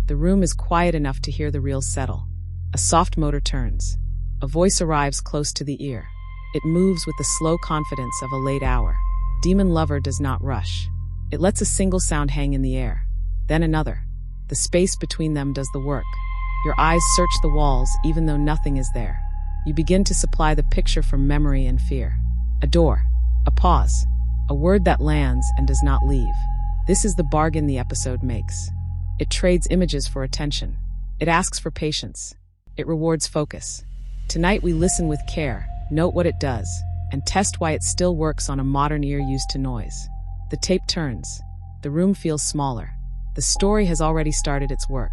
The room is quiet enough to hear the reels settle. A soft motor turns. A voice arrives close to the ear. It moves with the slow confidence of a late hour. Demon lover does not rush. It lets a single sound hang in the air. Then another. The space between them does the work. Your eyes search the walls even though nothing is there. You begin to supply the picture from memory and fear. A door. A pause. A word that lands and does not leave. This is the bargain the episode makes. It trades images for attention. It asks for patience. It rewards focus. Tonight we listen with care, note what it does, and test why it still works on a modern ear used to noise. The tape turns. The room feels smaller. The story has already started its work.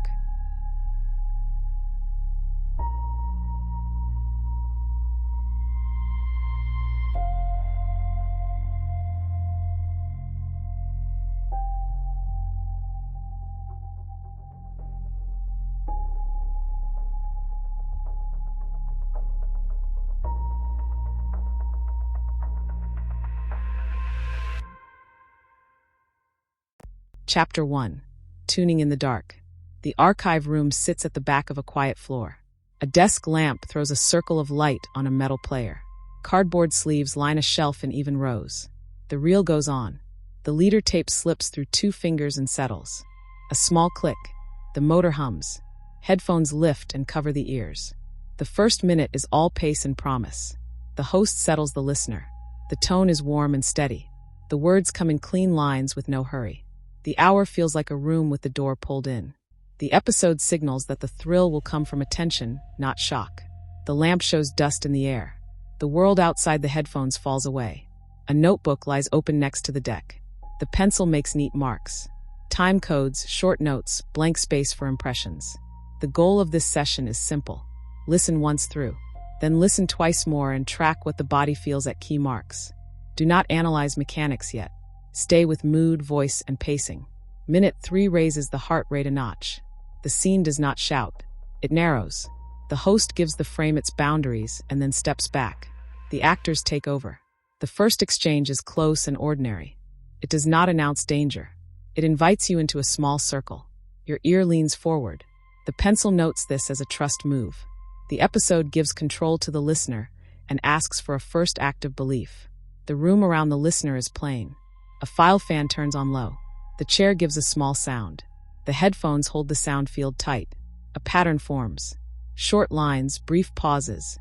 Chapter 1. Tuning in the dark. The archive room sits at the back of a quiet floor. A desk lamp throws a circle of light on a metal player. Cardboard sleeves line a shelf in even rows. The reel goes on. The leader tape slips through 2 fingers and settles. A small click. The motor hums. Headphones lift and cover the ears. The first minute is all pace and promise. The host settles the listener. The tone is warm and steady. The words come in clean lines with no hurry. The hour feels like a room with the door pulled in. The episode signals that the thrill will come from attention, not shock. The lamp shows dust in the air. The world outside the headphones falls away. A notebook lies open next to the deck. The pencil makes neat marks. Time codes, short notes, blank space for impressions. The goal of this session is simple. Listen once through. Then listen twice more and track what the body feels at key marks. Do not analyze mechanics yet. Stay with mood, voice, and pacing. Minute 3 raises the heart rate a notch. The scene does not shout. It narrows. The host gives the frame its boundaries and then steps back. The actors take over. The first exchange is close and ordinary. It does not announce danger. It invites you into a small circle. Your ear leans forward. The pencil notes this as a trust move. The episode gives control to the listener and asks for a first act of belief. The room around the listener is plain. A file fan turns on low. The chair gives a small sound. The headphones hold the sound field tight. A pattern forms. Short lines, brief pauses,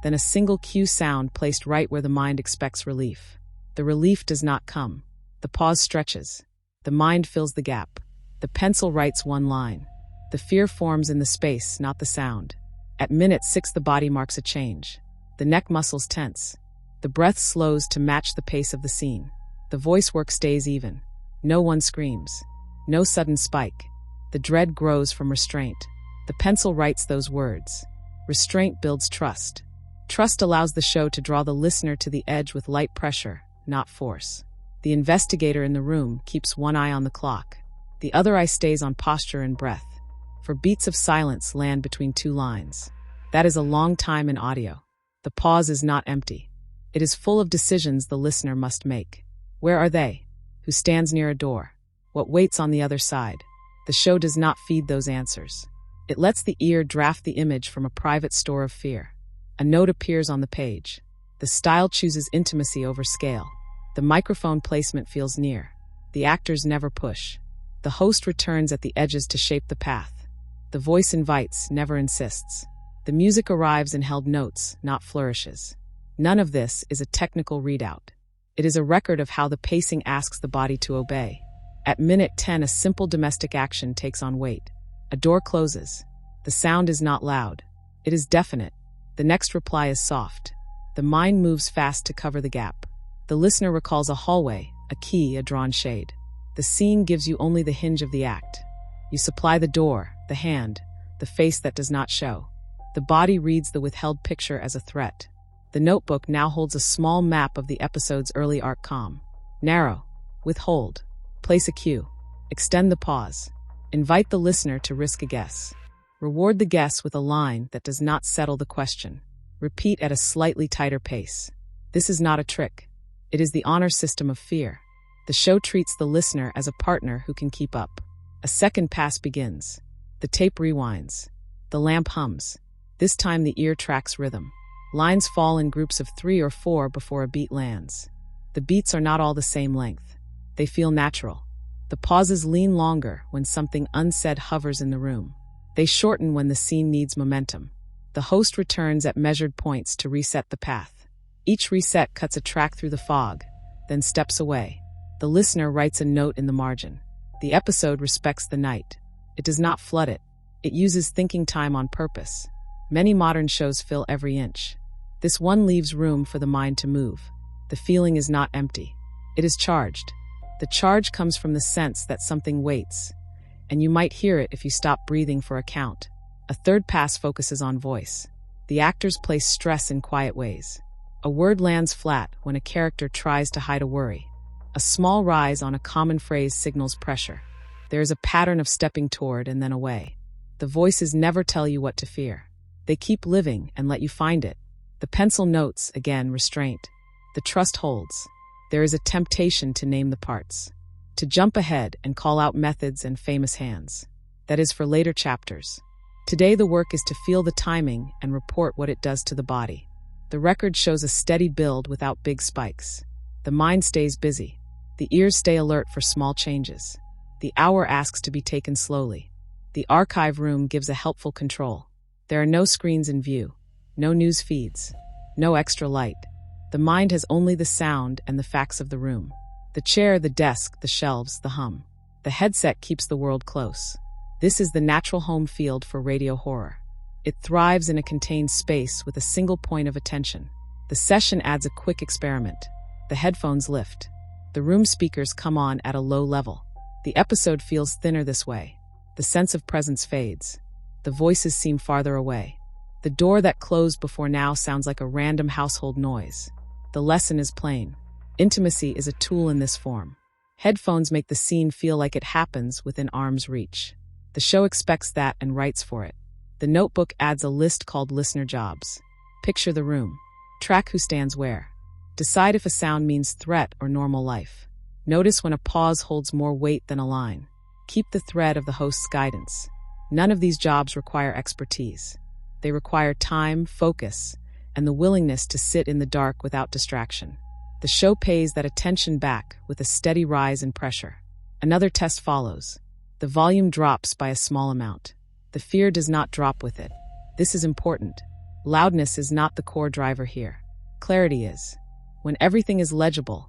then a single cue sound placed right where the mind expects relief. The relief does not come. The pause stretches. The mind fills the gap. The pencil writes one line. The fear forms in the space, not the sound. At minute 6 the body marks a change. The neck muscles tense. The breath slows to match the pace of the scene. The voice work stays even. No one screams. No sudden spike. The dread grows from restraint. The pencil writes those words. Restraint builds trust. Trust allows the show to draw the listener to the edge with light pressure, not force. The investigator in the room keeps one eye on the clock. The other eye stays on posture and breath. For beats of silence land between 2 lines. That is a long time in audio. The pause is not empty. It is full of decisions the listener must make. Where are they? Who stands near a door? What waits on the other side? The show does not feed those answers. It lets the ear draft the image from a private store of fear. A note appears on the page. The style chooses intimacy over scale. The microphone placement feels near. The actors never push. The host returns at the edges to shape the path. The voice invites, never insists. The music arrives in held notes, not flourishes. None of this is a technical readout. It is a record of how the pacing asks the body to obey. At minute 10, a simple domestic action takes on weight. A door closes. The sound is not loud. It is definite. The next reply is soft. The mind moves fast to cover the gap. The listener recalls a hallway, a key, a drawn shade. The scene gives you only the hinge of the act. You supply the door, the hand, the face that does not show. The body reads the withheld picture as a threat. The notebook now holds a small map of the episode's early arc. Narrow. Withhold. Place a cue. Extend the pause. Invite the listener to risk a guess. Reward the guess with a line that does not settle the question. Repeat at a slightly tighter pace. This is not a trick. It is the honor system of fear. The show treats the listener as a partner who can keep up. A second pass begins. The tape rewinds. The lamp hums. This time the ear tracks rhythm. Lines fall in groups of 3 or 4 before a beat lands. The beats are not all the same length. They feel natural. The pauses lean longer when something unsaid hovers in the room. They shorten when the scene needs momentum. The host returns at measured points to reset the path. Each reset cuts a track through the fog, then steps away. The listener writes a note in the margin. The episode respects the night. It does not flood it. It uses thinking time on purpose. Many modern shows fill every inch. This one leaves room for the mind to move. The feeling is not empty. It is charged. The charge comes from the sense that something waits, and you might hear it if you stop breathing for a count. A third pass focuses on voice. The actors place stress in quiet ways. A word lands flat when a character tries to hide a worry. A small rise on a common phrase signals pressure. There is a pattern of stepping toward and then away. The voices never tell you what to fear. They keep living and let you find it. The pencil notes, again, restraint. The trust holds. There is a temptation to name the parts, to jump ahead and call out methods and famous hands. That is for later chapters. Today the work is to feel the timing and report what it does to the body. The record shows a steady build without big spikes. The mind stays busy. The ears stay alert for small changes. The hour asks to be taken slowly. The archive room gives a helpful control. There are no screens in view, no news feeds, no extra light. The mind has only the sound and the facts of the room. The chair, the desk, the shelves, the hum. The headset keeps the world close. This is the natural home field for radio horror. It thrives in a contained space with a single point of attention. The session adds a quick experiment. The headphones lift. The room speakers come on at a low level. The episode feels thinner this way. The sense of presence fades. The voices seem farther away. The door that closed before now sounds like a random household noise. The lesson is plain. Intimacy is a tool in this form. Headphones make the scene feel like it happens within arm's reach. The show expects that and writes for it. The notebook adds a list called listener jobs. Picture the room. Track who stands where. Decide if a sound means threat or normal life. Notice when a pause holds more weight than a line. Keep the thread of the host's guidance. None of these jobs require expertise. They require time, focus, and the willingness to sit in the dark without distraction. The show pays that attention back with a steady rise in pressure. Another test follows. The volume drops by a small amount. The fear does not drop with it. This is important. Loudness is not the core driver here. Clarity is. When everything is legible,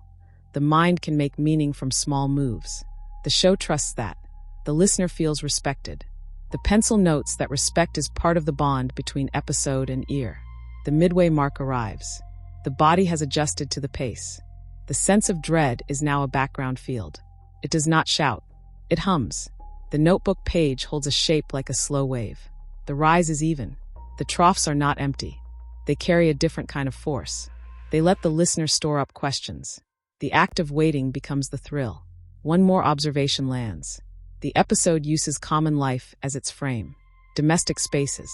the mind can make meaning from small moves. The show trusts that. The listener feels respected. The pencil notes that respect is part of the bond between episode and ear. The midway mark arrives. The body has adjusted to the pace. The sense of dread is now a background field. It does not shout. It hums. The notebook page holds a shape like a slow wave. The rise is even. The troughs are not empty. They carry a different kind of force. They let the listener store up questions. The act of waiting becomes the thrill. One more observation lands. The episode uses common life as its frame. Domestic spaces,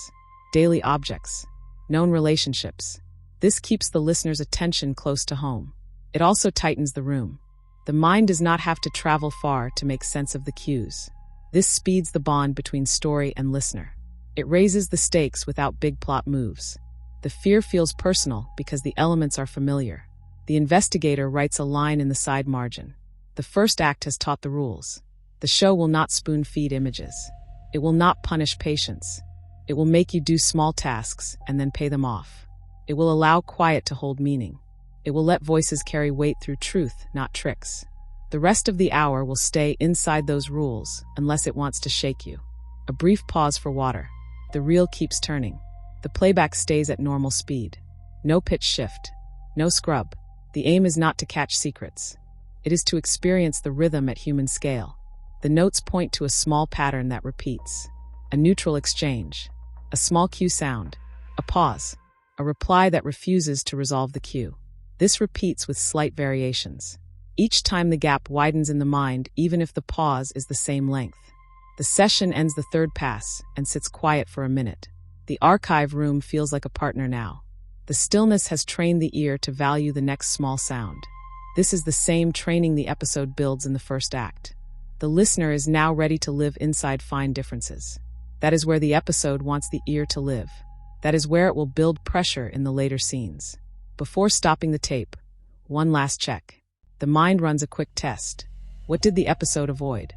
daily objects, known relationships. This keeps the listener's attention close to home. It also tightens the room. The mind does not have to travel far to make sense of the cues. This speeds the bond between story and listener. It raises the stakes without big plot moves. The fear feels personal because the elements are familiar. The investigator writes a line in the side margin. The first act has taught the rules. The show will not spoon-feed images. It will not punish patience. It will make you do small tasks and then pay them off. It will allow quiet to hold meaning. It will let voices carry weight through truth, not tricks. The rest of the hour will stay inside those rules unless it wants to shake you. A brief pause for water. The reel keeps turning. The playback stays at normal speed. No pitch shift. No scrub. The aim is not to catch secrets. It is to experience the rhythm at human scale. The notes point to a small pattern that repeats. A neutral exchange. A small cue sound. A pause. A reply that refuses to resolve the cue. This repeats with slight variations. Each time the gap widens in the mind, even if the pause is the same length. The session ends the third pass and sits quiet for a minute. The archive room feels like a partner now. The stillness has trained the ear to value the next small sound. This is the same training the episode builds in the first act. The listener is now ready to live inside fine differences. That is where the episode wants the ear to live. That is where it will build pressure in the later scenes. Before stopping the tape, one last check. The mind runs a quick test. What did the episode avoid?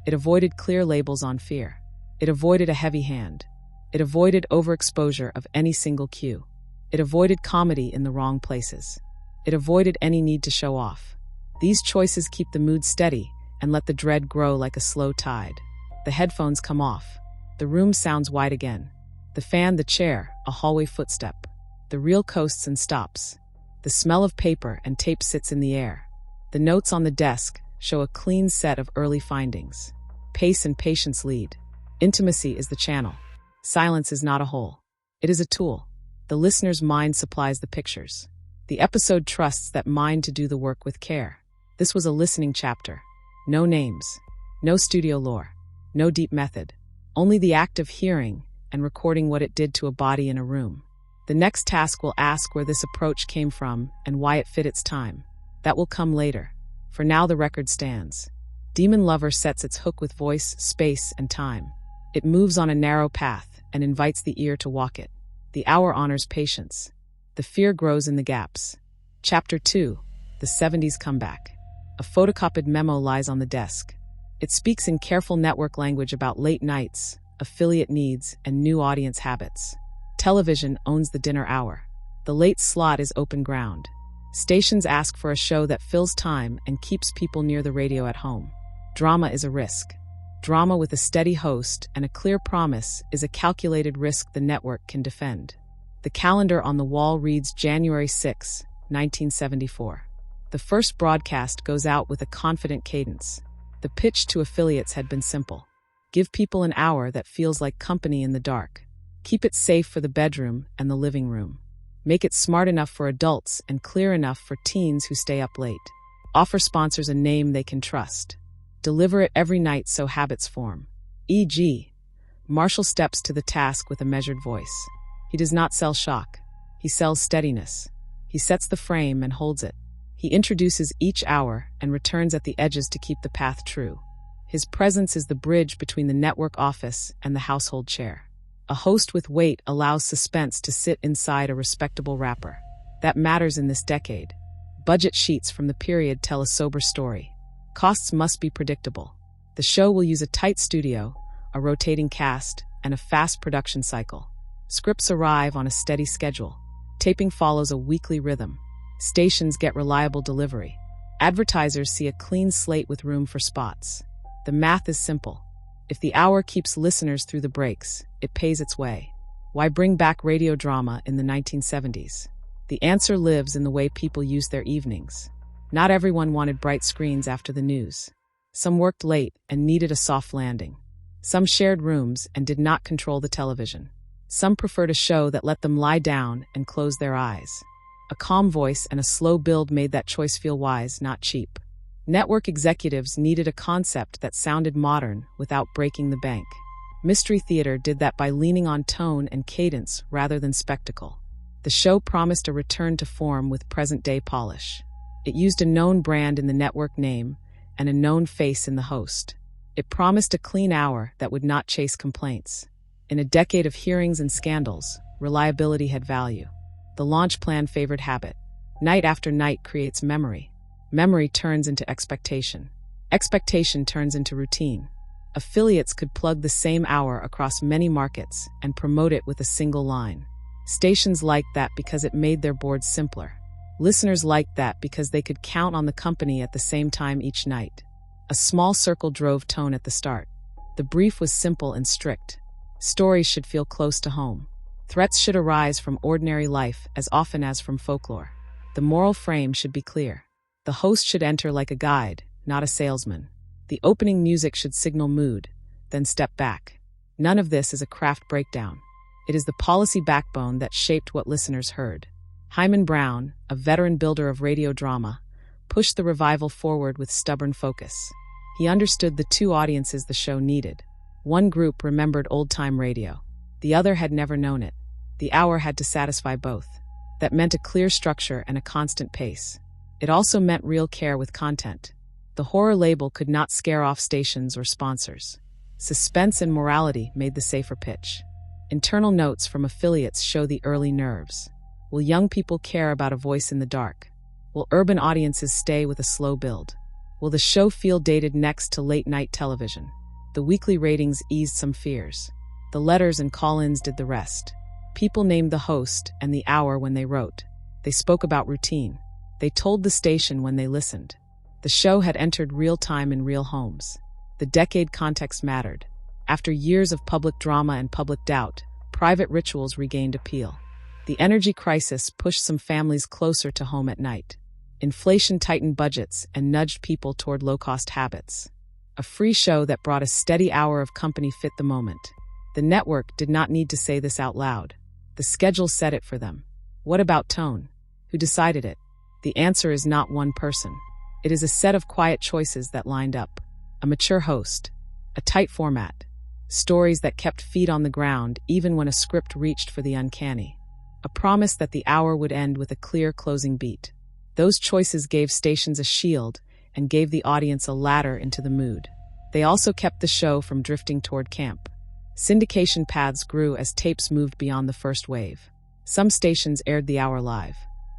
It avoided clear labels on fear. It avoided a heavy hand. It avoided overexposure of any single cue. It avoided comedy in the wrong places. It avoided any need to show off. These choices keep the mood steady and let the dread grow like a slow tide. The headphones come off. The room sounds wide again. The fan, the chair, a hallway footstep. The reel coasts and stops. The smell of paper and tape sits in the air. The notes on the desk show a clean set of early findings. Pace and patience lead. Intimacy is the channel. Silence is not a hole. It is a tool. The listener's mind supplies the pictures. The episode trusts that mind to do the work with care. This was a listening chapter. No names. No studio lore. No deep method. Only the act of hearing and recording what it did to a body in a room. The next task will ask where this approach came from and why it fit its time. That will come later. For now, the record stands. Demon Lover sets its hook with voice, space, and time. It moves on a narrow path and invites the ear to walk it. The hour honors patience. The fear grows in the gaps. Chapter 2. The 70s Comeback. A photocopied memo lies on the desk. It speaks in careful network language about late nights, affiliate needs, and new audience habits. Television owns the dinner hour. The late slot is open ground. Stations ask for a show that fills time and keeps people near the radio at home. Drama is a risk. Drama with a steady host and a clear promise is a calculated risk the network can defend. The calendar on the wall reads January 6, 1974. The first broadcast goes out with a confident cadence. The pitch to affiliates had been simple. Give people an hour that feels like company in the dark. Keep it safe for the bedroom and the living room. Make it smart enough for adults and clear enough for teens who stay up late. Offer sponsors a name they can trust. Deliver it every night so habits form. E.g., Marshall steps to the task with a measured voice. He does not sell shock. He sells steadiness. He sets the frame and holds it. He introduces each hour and returns at the edges to keep the path true. His presence is the bridge between the network office and the household chair. A host with weight allows suspense to sit inside a respectable wrapper. That matters in this decade. Budget sheets from the period tell a sober story. Costs must be predictable. The show will use a tight studio, a rotating cast, and a fast production cycle. Scripts arrive on a steady schedule. Taping follows a weekly rhythm. Stations get reliable delivery. Advertisers see a clean slate with room for spots. The math is simple. If the hour keeps listeners through the breaks, it pays its way. Why bring back radio drama in the 1970s? The answer lives in the way people used their evenings. Not everyone wanted bright screens after the news. Some worked late and needed a soft landing. Some shared rooms and did not control the television. Some preferred a show that let them lie down and close their eyes. A calm voice and a slow build made that choice feel wise, not cheap. Network executives needed a concept that sounded modern without breaking the bank. Mystery Theater did that by leaning on tone and cadence rather than spectacle. The show promised a return to form with present-day polish. It used a known brand in the network name and a known face in the host. It promised a clean hour that would not chase complaints. In a decade of hearings and scandals, reliability had value. The launch plan favored habit. Night after night creates memory. Memory turns into expectation. Expectation turns into routine. Affiliates could plug the same hour across many markets and promote it with a single line. Stations liked that because it made their boards simpler. Listeners liked that because they could count on the company at the same time each night. A small circle drove tone at the start. The brief was simple and strict. Stories should feel close to home. Threats should arise from ordinary life as often as from folklore. The moral frame should be clear. The host should enter like a guide, not a salesman. The opening music should signal mood, then step back. None of this is a craft breakdown. It is the policy backbone that shaped what listeners heard. Himan Brown, a veteran builder of radio drama, pushed the revival forward with stubborn focus. He understood the two audiences the show needed. One group remembered old-time radio. The other had never known it. The hour had to satisfy both. That meant a clear structure and a constant pace. It also meant real care with content. The horror label could not scare off stations or sponsors. Suspense and morality made the safer pitch. Internal notes from affiliates show the early nerves. Will young people care about a voice in the dark? Will urban audiences stay with a slow build? Will the show feel dated next to late-night television? The weekly ratings eased some fears. The letters and call-ins did the rest. People named the host and the hour when they wrote. They spoke about routine. They told the station when they listened. The show had entered real time in real homes. The decade context mattered. After years of public drama and public doubt, private rituals regained appeal. The energy crisis pushed some families closer to home at night. Inflation tightened budgets and nudged people toward low-cost habits. A free show that brought a steady hour of company fit the moment. The network did not need to say this out loud. The schedule said it for them. What about tone? Who decided it? The answer is not one person. It is a set of quiet choices that lined up. A mature host. A tight format. Stories that kept feet on the ground even when a script reached for the uncanny. A promise that the hour would end with a clear closing beat. Those choices gave stations a shield and gave the audience a ladder into the mood. They also kept the show from drifting toward camp. Syndication paths grew as tapes moved beyond the first wave. Some stations aired the hour live.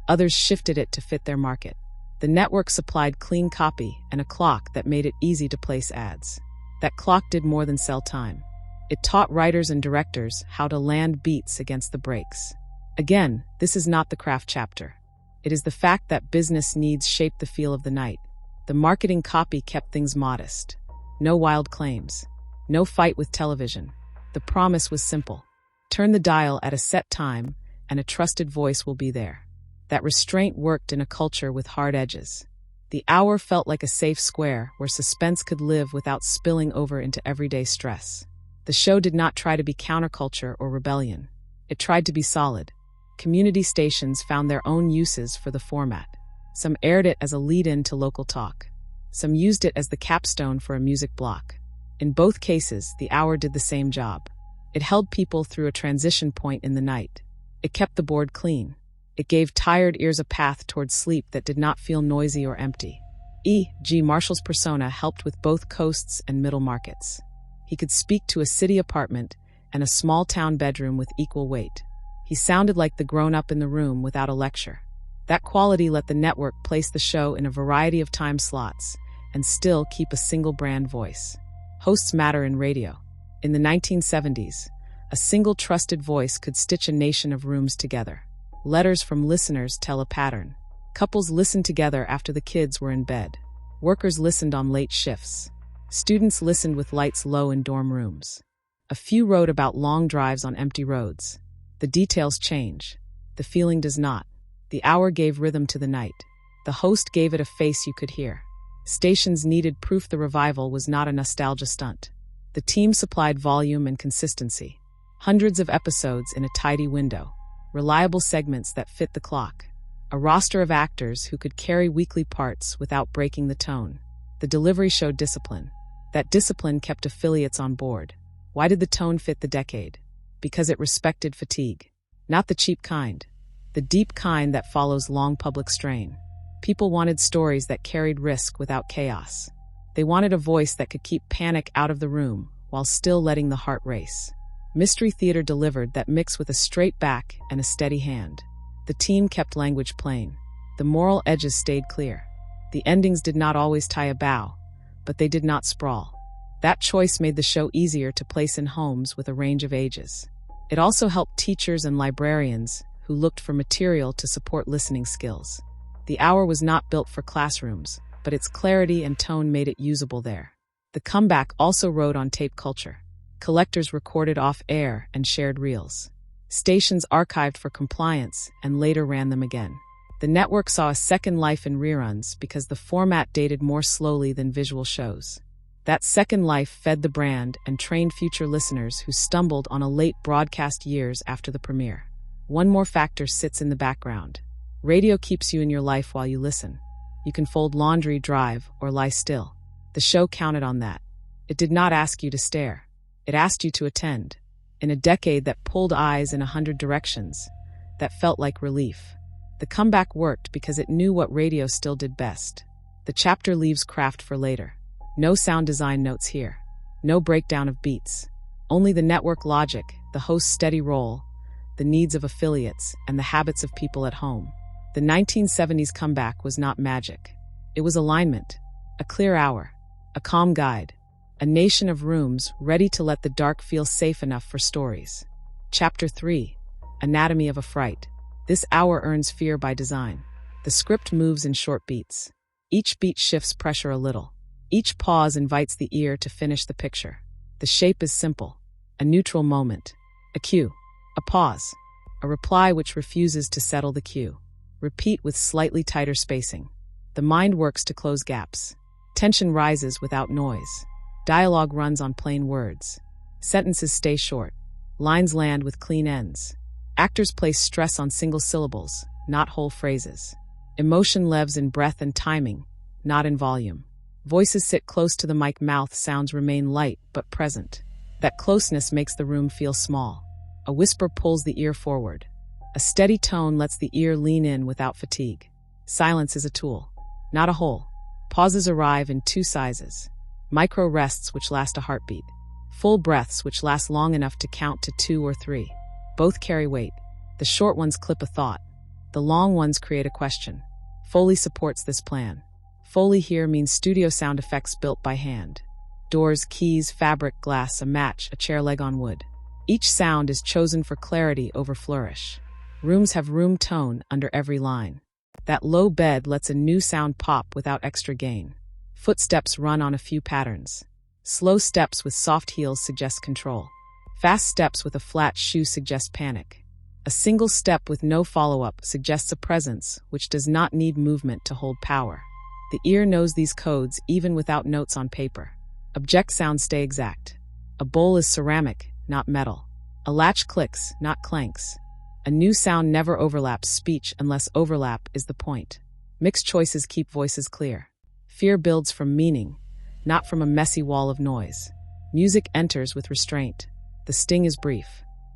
Others shifted it to fit their market. The network supplied clean copy and a clock that made it easy to place ads. That clock did more than sell time. It taught writers and directors how to land beats against the breaks. Again, this is not the craft chapter. It is the fact that business needs shaped the feel of the night. The marketing copy kept things modest. No wild claims. No fight with television. The promise was simple. Turn the dial at a set time, and a trusted voice will be there. That restraint worked in a culture with hard edges. The hour felt like a safe square where suspense could live without spilling over into everyday stress. The show did not try to be counterculture or rebellion. It tried to be solid. Community stations found their own uses for the format. Some aired it as a lead-in to local talk. Some used it as the capstone for a music block. In both cases, the hour did the same job. It held people through a transition point in the night. It kept the board clean. It gave tired ears a path toward sleep that did not feel noisy or empty. E.G. Marshall's persona helped with both coasts and middle markets. He could speak to a city apartment and a small-town bedroom with equal weight. He sounded like the grown-up in the room without a lecture. That quality let the network place the show in a variety of time slots and still keep a single brand voice. Hosts matter in radio. In the 1970s, a single trusted voice could stitch a nation of rooms together. Letters from listeners tell a pattern. Couples listened together after the kids were in bed. Workers listened on late shifts. Students listened with lights low in dorm rooms. A few wrote about long drives on empty roads. The details change. The feeling does not. The hour gave rhythm to the night. The host gave it a face you could hear. Stations needed proof the revival was not a nostalgia stunt. The team supplied volume and consistency. Hundreds of episodes in a tidy window. Reliable segments that fit the clock. A roster of actors who could carry weekly parts without breaking the tone. The delivery showed discipline. That discipline kept affiliates on board. Why did the tone fit the decade? Because it respected fatigue. Not the cheap kind. The deep kind that follows long public strain. People wanted stories that carried risk without chaos. They wanted a voice that could keep panic out of the room while still letting the heart race. Mystery Theater delivered that mix with a straight back and a steady hand. The team kept language plain. The moral edges stayed clear. The endings did not always tie a bow, but they did not sprawl. That choice made the show easier to place in homes with a range of ages. It also helped teachers and librarians who looked for material to support listening skills. The hour was not built for classrooms, but its clarity and tone made it usable there. The comeback also rode on tape culture. Collectors recorded off-air and shared reels. Stations archived for compliance and later ran them again. The network saw a second life in reruns because the format dated more slowly than visual shows. That second life fed the brand and trained future listeners who stumbled on a late broadcast years after the premiere. One more factor sits in the background. Radio keeps you in your life while you listen. You can fold laundry, drive, or lie still. The show counted on that. It did not ask you to stare. It asked you to attend. In a decade that pulled eyes in 100 directions, that felt like relief. The comeback worked because it knew what radio still did best. The chapter leaves craft for later. No sound design notes here. No breakdown of beats. Only the network logic, the host's steady roll, the needs of affiliates, and the habits of people at home. The 1970s comeback was not magic. It was alignment, a clear hour, a calm guide, a nation of rooms ready to let the dark feel safe enough for stories. Chapter 3. Anatomy of a Fright. This hour earns fear by design. The script moves in short beats. Each beat shifts pressure a little. Each pause invites the ear to finish the picture. The shape is simple. A neutral moment. A cue. A pause. A reply which refuses to settle the cue. Repeat with slightly tighter spacing. The mind works to close gaps. Tension rises without noise. Dialogue runs on plain words. Sentences stay short. Lines land with clean ends. Actors place stress on single syllables, not whole phrases. Emotion lives in breath and timing, not in volume. Voices sit close to the mic, mouth sounds remain light but present. That closeness makes the room feel small. A whisper pulls the ear forward. A steady tone lets the ear lean in without fatigue. Silence is a tool, not a hole. Pauses arrive in two sizes. Micro rests which last a heartbeat. Full breaths which last long enough to count to 2 or 3. Both carry weight. The short ones clip a thought. The long ones create a question. Foley supports this plan. Foley here means studio sound effects built by hand. Doors, keys, fabric, glass, a match, a chair leg on wood. Each sound is chosen for clarity over flourish. Rooms have room tone under every line. That low bed lets a new sound pop without extra gain. Footsteps run on a few patterns. Slow steps with soft heels suggest control. Fast steps with a flat shoe suggest panic. A single step with no follow-up suggests a presence which does not need movement to hold power. The ear knows these codes even without notes on paper. Object sounds stay exact. A bowl is ceramic, not metal. A latch clicks, not clanks. A new sound never overlaps speech unless overlap is the point. Mixed choices keep voices clear. Fear builds from meaning, not from a messy wall of noise. Music enters with restraint. The sting is brief,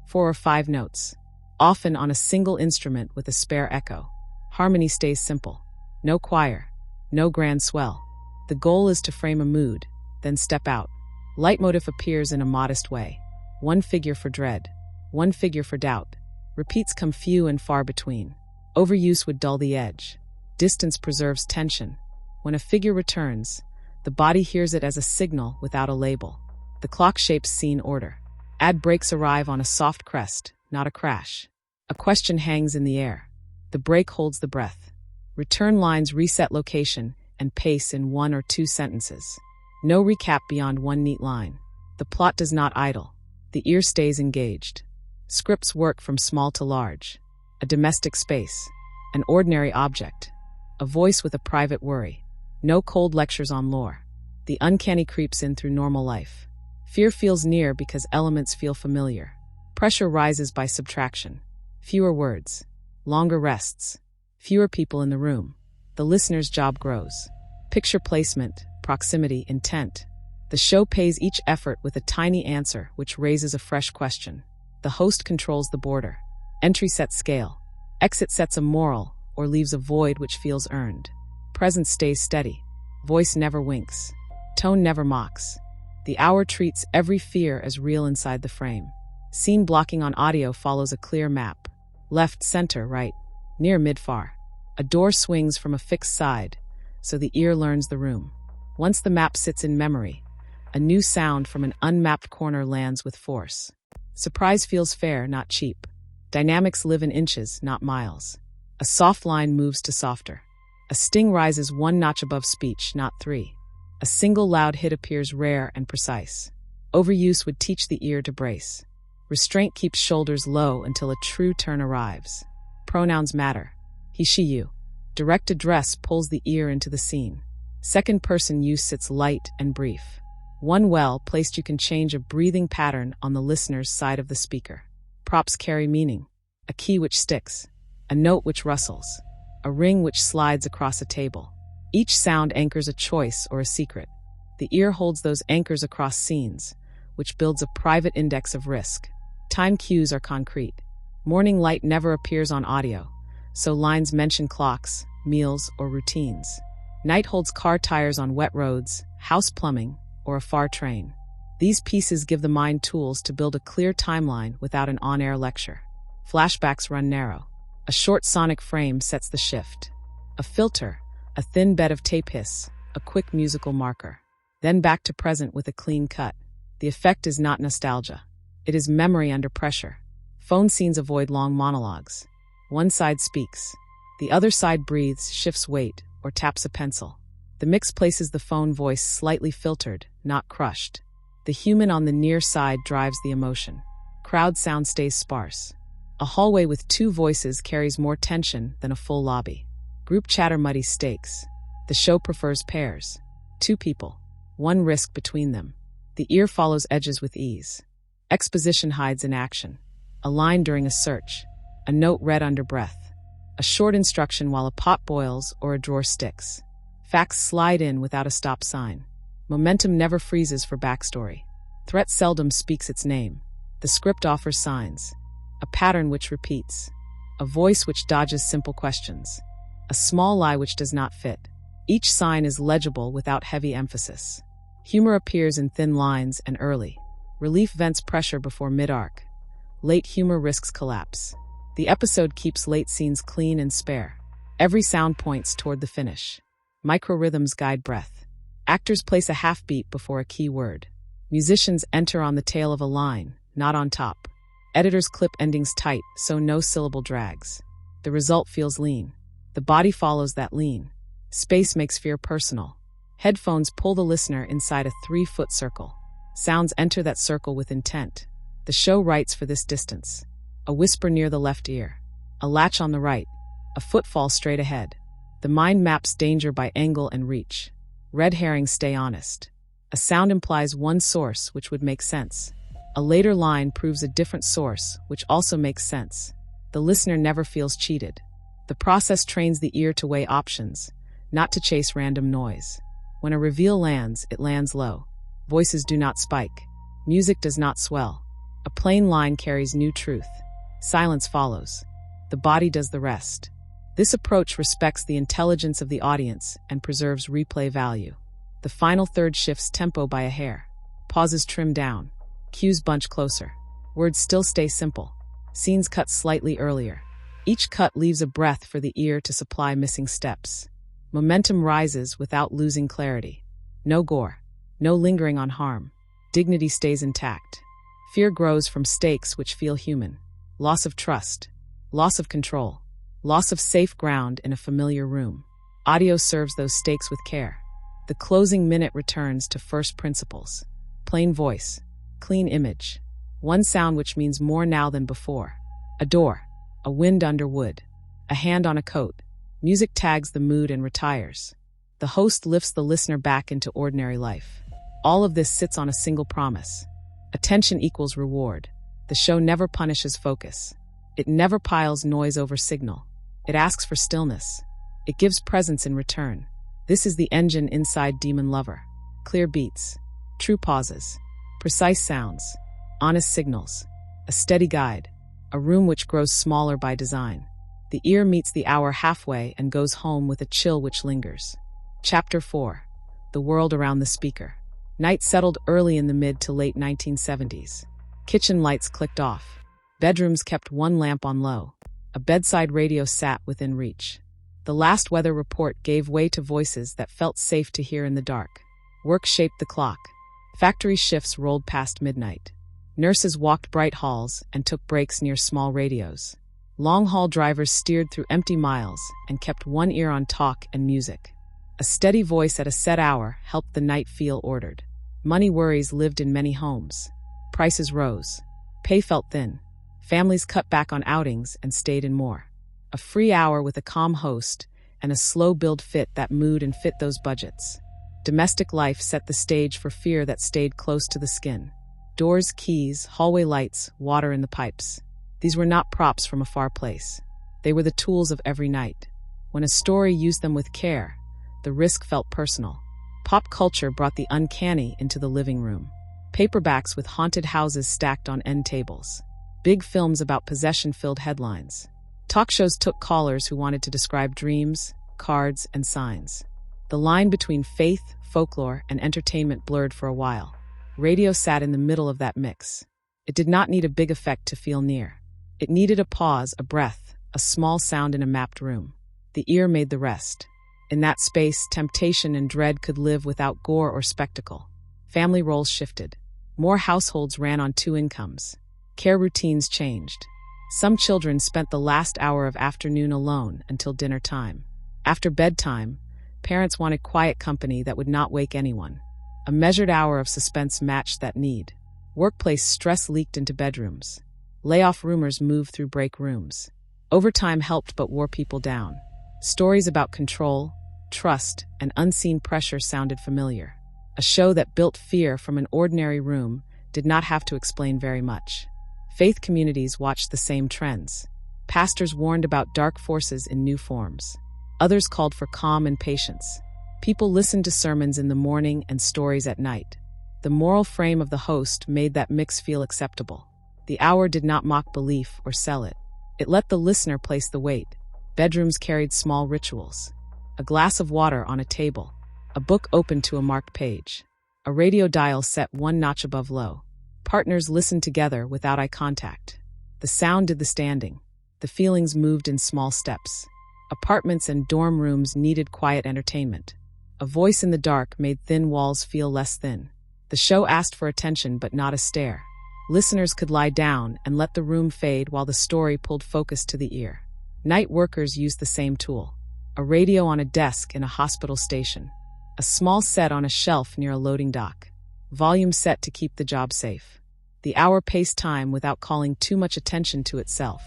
4 or 5 notes, often on a single instrument with a spare echo. Harmony stays simple. No choir, no grand swell. The goal is to frame a mood, then step out. Leitmotif appears in a modest way. One figure for dread, one figure for doubt. Repeats come few and far between. Overuse would dull the edge. Distance preserves tension. When a figure returns, the body hears it as a signal without a label. The clock shapes scene order. Ad breaks arrive on a soft crest, not a crash. A question hangs in the air. The break holds the breath. Return lines reset location and pace in 1 or 2 sentences. No recap beyond one neat line. The plot does not idle. The ear stays engaged. Scripts work from small to large. A domestic space. An ordinary object. A voice with a private worry. No cold lectures on lore. The uncanny creeps in through normal life. Fear feels near because elements feel familiar. Pressure rises by subtraction. Fewer words. Longer rests. Fewer people in the room. The listener's job grows. Picture placement, proximity, intent. The show pays each effort with a tiny answer which raises a fresh question. The host controls the border. Entry sets scale. Exit sets a moral or leaves a void which feels earned. Presence stays steady. Voice never winks. Tone never mocks. The hour treats every fear as real inside the frame. Scene blocking on audio follows a clear map. Left, center, right, near, mid, far. A door swings from a fixed side, so the ear learns the room. Once the map sits in memory, a new sound from an unmapped corner lands with force. Surprise feels fair, not cheap. Dynamics live in inches, not miles. A soft line moves to softer. A sting rises 1 notch above speech, not 3. A single loud hit appears rare and precise. Overuse would teach the ear to brace. Restraint keeps shoulders low until a true turn arrives. Pronouns matter. He, she, you. Direct address pulls the ear into the scene. Second person use sits light and brief. One well-placed you can change a breathing pattern on the listener's side of the speaker. Props carry meaning. A key which sticks. A note which rustles. A ring which slides across a table. Each sound anchors a choice or a secret. The ear holds those anchors across scenes, which builds a private index of risk. Time cues are concrete. Morning light never appears on audio, so lines mention clocks, meals, or routines. Night holds car tires on wet roads, house plumbing, or a far train. These pieces give the mind tools to build a clear timeline without an on-air lecture. Flashbacks run narrow. A short sonic frame sets the shift. A filter, a thin bed of tape hiss, a quick musical marker. Then back to present with a clean cut. The effect is not nostalgia. It is memory under pressure. Phone scenes avoid long monologues. One side speaks. The other side breathes, shifts weight, or taps a pencil. The mix places the phone voice slightly filtered, not crushed. The human on the near side drives the emotion. Crowd sound stays sparse. A hallway with two voices carries more tension than a full lobby. Group chatter muddies stakes. The show prefers pairs. Two people. One risk between them. The ear follows edges with ease. Exposition hides in action. A line during a search. A note read under breath. A short instruction while a pot boils or a drawer sticks. Facts slide in without a stop sign. Momentum never freezes for backstory. Threat seldom speaks its name. The script offers signs. A pattern which repeats. A voice which dodges simple questions. A small lie which does not fit. Each sign is legible without heavy emphasis. Humor appears in thin lines and early. Relief vents pressure before mid-arc. Late humor risks collapse. The episode keeps late scenes clean and spare. Every sound points toward the finish. Micro-rhythms guide breath. Actors place a half beat before a key word. Musicians enter on the tail of a line, not on top. Editors clip endings tight so no syllable drags. The result feels lean. The body follows that lean. Space makes fear personal. Headphones pull the listener inside a 3-foot circle. Sounds enter that circle with intent. The show writes for this distance. A whisper near the left ear. A latch on the right. A footfall straight ahead. The mind maps danger by angle and reach. Red herrings stay honest. A sound implies one source, which would make sense. A later line proves a different source, which also makes sense. The listener never feels cheated. The process trains the ear to weigh options, not to chase random noise. When a reveal lands, it lands low. Voices do not spike. Music does not swell. A plain line carries new truth. Silence follows. The body does the rest. This approach respects the intelligence of the audience and preserves replay value. The final third shifts tempo by a hair. Pauses trim down. Cues bunch closer. Words still stay simple. Scenes cut slightly earlier. Each cut leaves a breath for the ear to supply missing steps. Momentum rises without losing clarity. No gore. No lingering on harm. Dignity stays intact. Fear grows from stakes which feel human. Loss of trust. Loss of control. Loss of safe ground in a familiar room. Audio serves those stakes with care. The closing minute returns to first principles. Plain voice. Clean image. One sound which means more now than before. A door. A wind under wood. A hand on a coat. Music tags the mood and retires. The host lifts the listener back into ordinary life. All of this sits on a single promise. Attention equals reward. The show never punishes focus. It never piles noise over signal. It asks for stillness. It gives presence in return. This is the engine inside Demon Lover. Clear beats. True pauses. Precise sounds. Honest signals. A steady guide. A room which grows smaller by design. The ear meets the hour halfway and goes home with a chill which lingers. Chapter 4. The World Around the Speaker. Night settled early in the mid to late 1970s. Kitchen lights clicked off. Bedrooms kept one lamp on low. A bedside radio sat within reach. The last weather report gave way to voices that felt safe to hear in the dark. Work shaped the clock. Factory shifts rolled past midnight. Nurses walked bright halls and took breaks near small radios. Long-haul drivers steered through empty miles and kept one ear on talk and music. A steady voice at a set hour helped the night feel ordered. Money worries lived in many homes. Prices rose. Pay felt thin. Families cut back on outings and stayed in more. A free hour with a calm host and a slow build fit that mood and fit those budgets. Domestic life set the stage for fear that stayed close to the skin. Doors, keys, hallway lights, water in the pipes. These were not props from a far place. They were the tools of every night. When a story used them with care, the risk felt personal. Pop culture brought the uncanny into the living room. Paperbacks with haunted houses stacked on end tables. Big films about possession filled headlines. Talk shows took callers who wanted to describe dreams, cards, and signs. The line between faith, folklore, and entertainment blurred for a while. Radio sat in the middle of that mix. It did not need a big effect to feel near. It needed a pause, a breath, a small sound in a mapped room. The ear made the rest. In that space, temptation and dread could live without gore or spectacle. Family roles shifted. More households ran on 2 incomes. Care routines changed. Some children spent the last hour of afternoon alone until dinner time. After bedtime, parents wanted quiet company that would not wake anyone. A measured hour of suspense matched that need. Workplace stress leaked into bedrooms. Layoff rumors moved through break rooms. Overtime helped but wore people down. Stories about control, trust, and unseen pressure sounded familiar. A show that built fear from an ordinary room did not have to explain very much. Faith communities watched the same trends. Pastors warned about dark forces in new forms. Others called for calm and patience. People listened to sermons in the morning and stories at night. The moral frame of the host made that mix feel acceptable. The hour did not mock belief or sell it. It let the listener place the weight. Bedrooms carried small rituals. A glass of water on a table. A book opened to a marked page. A radio dial set 1 notch above low. Partners listened together without eye contact. The sound did the standing. The feelings moved in small steps. Apartments and dorm rooms needed quiet entertainment. A voice in the dark made thin walls feel less thin. The show asked for attention but not a stare. Listeners could lie down and let the room fade while the story pulled focus to the ear. Night workers used the same tool. A radio on a desk in a hospital station. A small set on a shelf near a loading dock. Volume set to keep the job safe. The hour paced time without calling too much attention to itself.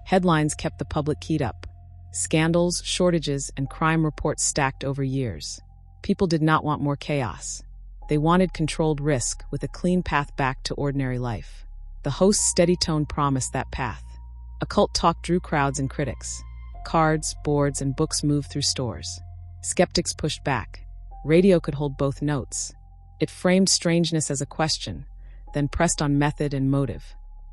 Headlines kept the public keyed up. Scandals, shortages, and crime reports stacked over years. People did not want more chaos. They wanted controlled risk with a clean path back to ordinary life. The host's steady tone promised that path. Occult talk drew crowds and critics. Cards, boards, and books moved through stores. Skeptics pushed back. Radio could hold both notes. It framed strangeness as a question, then pressed on method and motive.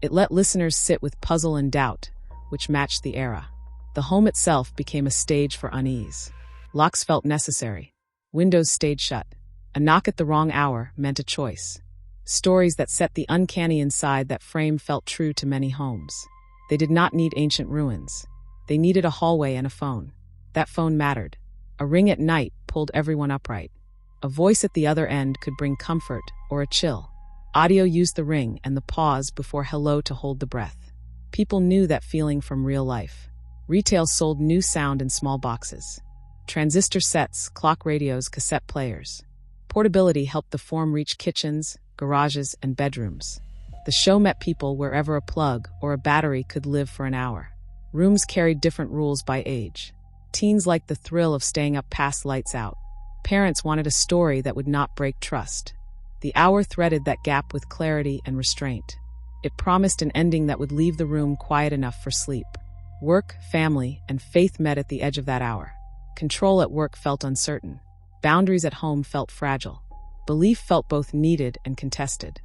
It let listeners sit with puzzle and doubt, which matched the era. The home itself became a stage for unease. Locks felt necessary. Windows stayed shut. A knock at the wrong hour meant a choice. Stories that set the uncanny inside that frame felt true to many homes. They did not need ancient ruins. They needed a hallway and a phone. That phone mattered. A ring at night pulled everyone upright. A voice at the other end could bring comfort or a chill. Audio used the ring and the pause before hello to hold the breath. People knew that feeling from real life. Retail sold new sound in small boxes. Transistor sets, clock radios, cassette players. Portability helped the form reach kitchens, garages, and bedrooms. The show met people wherever a plug or a battery could live for an hour. Rooms carried different rules by age. Teens liked the thrill of staying up past lights out. Parents wanted a story that would not break trust. The hour threaded that gap with clarity and restraint. It promised an ending that would leave the room quiet enough for sleep. Work, family, and faith met at the edge of that hour. Control at work felt uncertain. Boundaries at home felt fragile. Belief felt both needed and contested.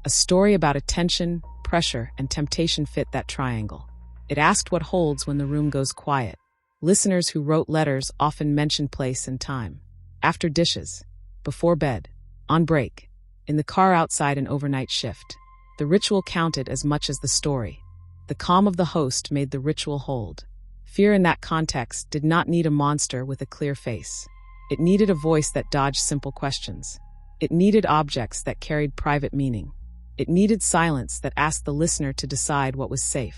A story about attention, pressure, and temptation fit that triangle. It asked what holds when the room goes quiet. Listeners who wrote letters often mentioned place and time. After dishes, before bed, on break, in the car outside an overnight shift. The ritual counted as much as the story. The calm of the host made the ritual hold. Fear in that context did not need a monster with a clear face. It needed a voice that dodged simple questions. It needed objects that carried private meaning. It needed silence that asked the listener to decide what was safe.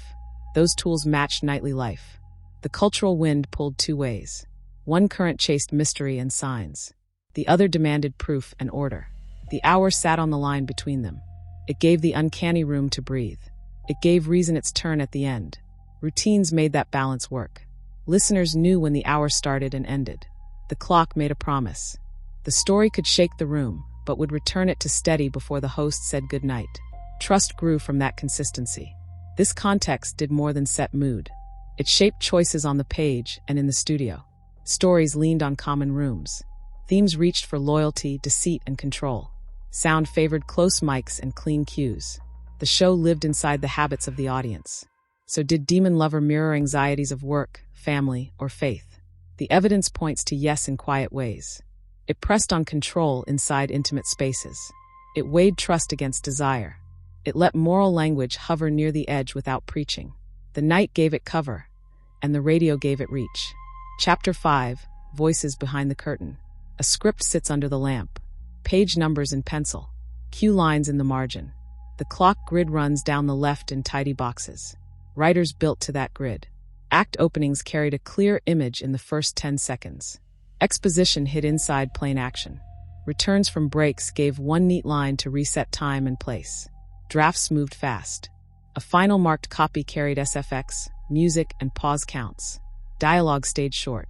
Those tools matched nightly life. The cultural wind pulled two ways. One current chased mystery and signs. The other demanded proof and order. The hour sat on the line between them. It gave the uncanny room to breathe. It gave reason its turn at the end. Routines made that balance work. Listeners knew when the hour started and ended. The clock made a promise. The story could shake the room, but would return it to steady before the host said goodnight. Trust grew from that consistency. This context did more than set mood. It shaped choices on the page and in the studio. Stories leaned on common rooms. Themes reached for loyalty, deceit, and control. Sound favored close mics and clean cues. The show lived inside the habits of the audience. So did Demon Lover mirror anxieties of work, family, or faith? The evidence points to yes in quiet ways. It pressed on control inside intimate spaces. It weighed trust against desire. It let moral language hover near the edge without preaching. The night gave it cover, and the radio gave it reach. Chapter 5, Voices Behind the Curtain. A script sits under the lamp. Page numbers in pencil. Cue lines in the margin. The clock grid runs down the left in tidy boxes. Writers built to that grid. Act openings carried a clear image in the first 10 seconds. Exposition hid inside plain action. Returns from breaks gave one neat line to reset time and place. Drafts moved fast. A final marked copy carried SFX, music, and pause counts. Dialogue stayed short.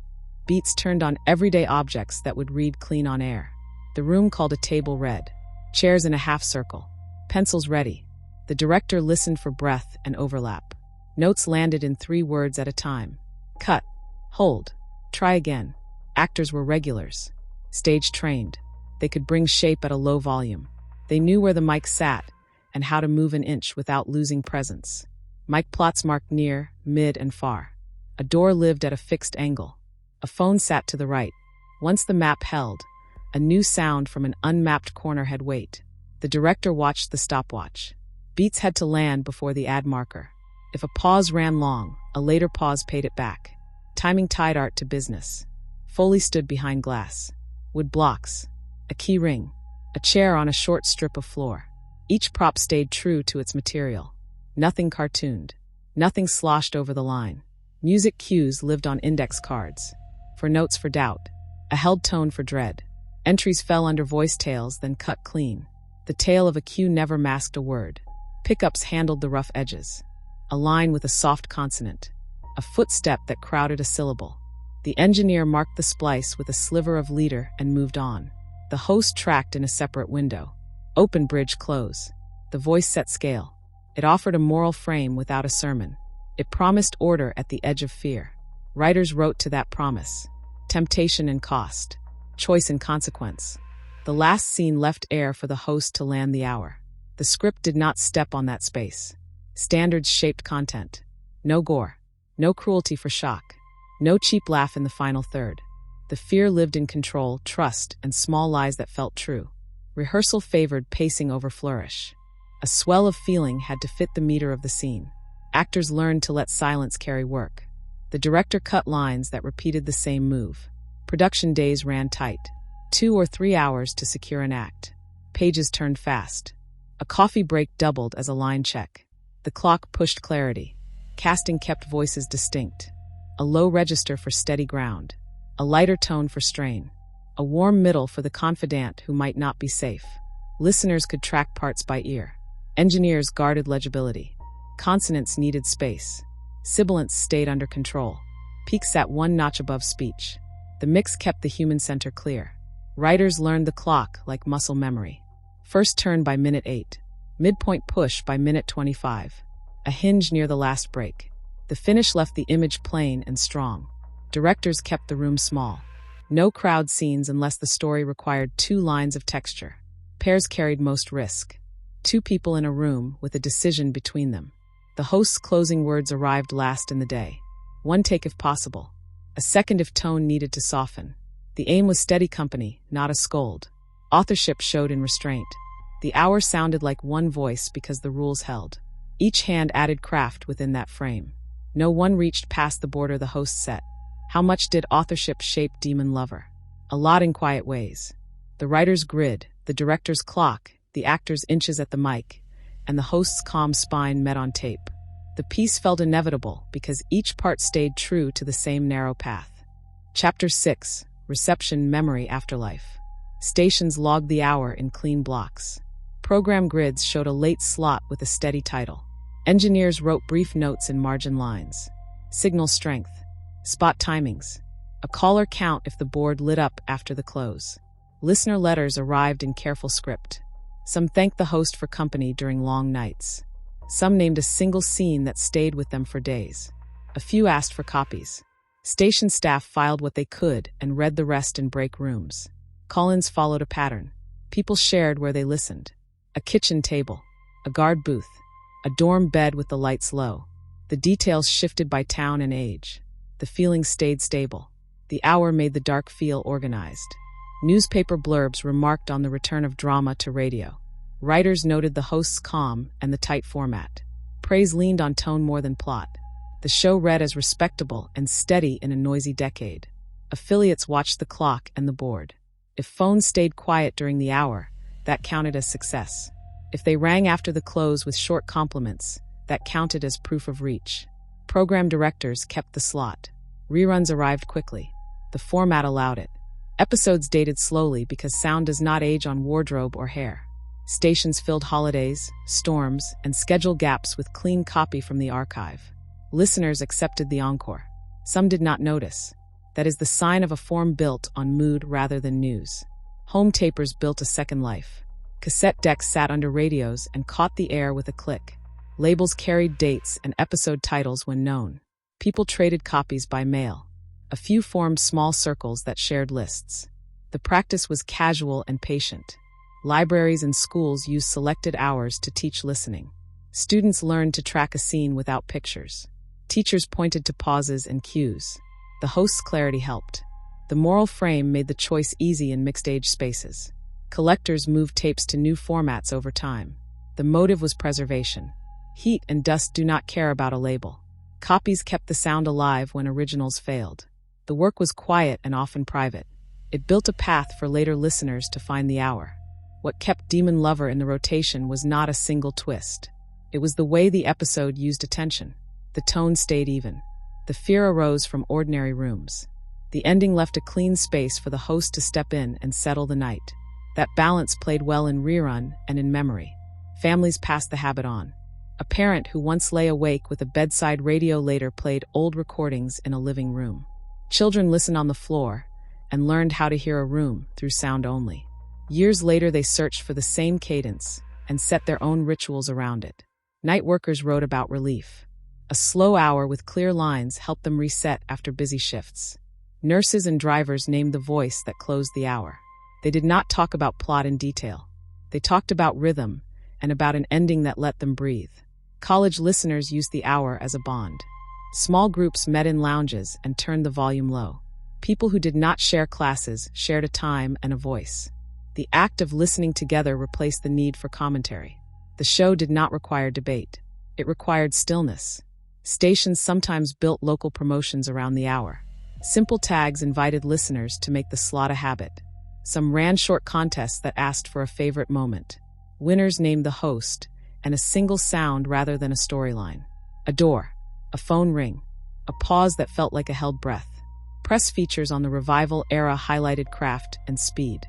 Beats turned on everyday objects that would read clean on air. The room called a table red. Chairs in a half circle. Pencils ready. The director listened for breath and overlap. Notes landed in 3 words at a time. Cut. Hold. Try again. Actors were regulars. Stage trained. They could bring shape at a low volume. They knew where the mic sat and how to move an inch without losing presence. Mic plots marked near, mid, and far. A door lived at a fixed angle. A phone sat to the right. Once the map held, a new sound from an unmapped corner had weight. The director watched the stopwatch. Beats had to land before the ad marker. If a pause ran long, a later pause paid it back. Timing tied art to business. Foley stood behind glass. Wood blocks. A key ring. A chair on a short strip of floor. Each prop stayed true to its material. Nothing cartooned. Nothing sloshed over the line. Music cues lived on index cards. For notes for doubt. A held tone for dread. Entries fell under voice tails, then cut clean. The tail of a cue never masked a word. Pickups handled the rough edges. A line with a soft consonant. A footstep that crowded a syllable. The engineer marked the splice with a sliver of leader and moved on. The host tracked in a separate window. Open bridge close. The voice set scale. It offered a moral frame without a sermon. It promised order at the edge of fear. Writers wrote to that promise. Temptation and cost. Choice and consequence. The last scene left air for the host to land the hour. The script did not step on that space. Standards shaped content. No gore. No cruelty for shock. No cheap laugh in the final third. The fear lived in control, trust, and small lies that felt true. Rehearsal favored pacing over flourish. A swell of feeling had to fit the meter of the scene. Actors learned to let silence carry work. The director cut lines that repeated the same move. Production days ran tight. 2 or 3 hours to secure an act. Pages turned fast. A coffee break doubled as a line check. The clock pushed clarity. Casting kept voices distinct. A low register for steady ground. A lighter tone for strain. A warm middle for the confidant who might not be safe. Listeners could track parts by ear. Engineers guarded legibility. Consonants needed space. Sibilants stayed under control. Peak sat 1 notch above speech. The mix kept the human center clear. Writers learned the clock like muscle memory. First turn by minute 8. Midpoint push by minute 25. A hinge near the last break. The finish left the image plain and strong. Directors kept the room small. No crowd scenes unless the story required 2 lines of texture. Pairs carried most risk. 2 people in a room with a decision between them. The host's closing words arrived last in the day. 1 take if possible. A second if tone needed to soften. The aim was steady company, not a scold. Authorship showed in restraint. The hour sounded like one voice because the rules held. Each hand added craft within that frame. No one reached past the border the host set. How much did authorship shape Demon Lover? A lot in quiet ways. The writer's grid, the director's clock, the actor's inches at the mic, and the host's calm spine met on tape. The piece felt inevitable because each part stayed true to the same narrow path. Chapter 6, Reception, Memory, Afterlife. Stations logged the hour in clean blocks. Program grids showed a late slot with a steady title. Engineers wrote brief notes in margin lines. Signal strength. Spot timings. A caller count if the board lit up after the close. Listener letters arrived in careful script. Some thanked the host for company during long nights. Some named a single scene that stayed with them for days. A few asked for copies. Station staff filed what they could and read the rest in break rooms. Call-ins followed a pattern. People shared where they listened. A kitchen table. A guard booth. A dorm bed with the lights low. The details shifted by town and age. The feeling stayed stable. The hour made the dark feel organized. Newspaper blurbs remarked on the return of drama to radio. Writers noted the host's calm and the tight format. Praise leaned on tone more than plot. The show read as respectable and steady in a noisy decade. Affiliates watched the clock and the board. If phones stayed quiet during the hour, that counted as success. If they rang after the close with short compliments, that counted as proof of reach. Program directors kept the slot. Reruns arrived quickly. The format allowed it. Episodes dated slowly because sound does not age on wardrobe or hair. Stations filled holidays, storms, and schedule gaps with clean copy from the archive. Listeners accepted the encore. Some did not notice. That is the sign of a form built on mood rather than news. Home tapers built a second life. Cassette decks sat under radios and caught the air with a click. Labels carried dates and episode titles when known. People traded copies by mail. A few formed small circles that shared lists. The practice was casual and patient. Libraries and schools used selected hours to teach listening. Students learned to track a scene without pictures. Teachers pointed to pauses and cues. The host's clarity helped. The moral frame made the choice easy in mixed-age spaces. Collectors moved tapes to new formats over time. The motive was preservation. Heat and dust do not care about a label. Copies kept the sound alive when originals failed. The work was quiet and often private. It built a path for later listeners to find the hour. What kept Demon Lover in the rotation was not a single twist. It was the way the episode used attention. The tone stayed even. The fear arose from ordinary rooms. The ending left a clean space for the host to step in and settle the night. That balance played well in rerun and in memory. Families passed the habit on. A parent who once lay awake with a bedside radio later played old recordings in a living room. Children listened on the floor and learned how to hear a room through sound only. Years later, they searched for the same cadence and set their own rituals around it. Night workers wrote about relief. A slow hour with clear lines helped them reset after busy shifts. Nurses and drivers named the voice that closed the hour. They did not talk about plot in detail. They talked about rhythm and about an ending that let them breathe. College listeners used the hour as a bond. Small groups met in lounges and turned the volume low. People who did not share classes shared a time and a voice. The act of listening together replaced the need for commentary. The show did not require debate. It required stillness. Stations sometimes built local promotions around the hour. Simple tags invited listeners to make the slot a habit. Some ran short contests that asked for a favorite moment. Winners named the host, and a single sound rather than a storyline. A door, a phone ring, a pause that felt like a held breath. Press features on the revival era highlighted craft and speed.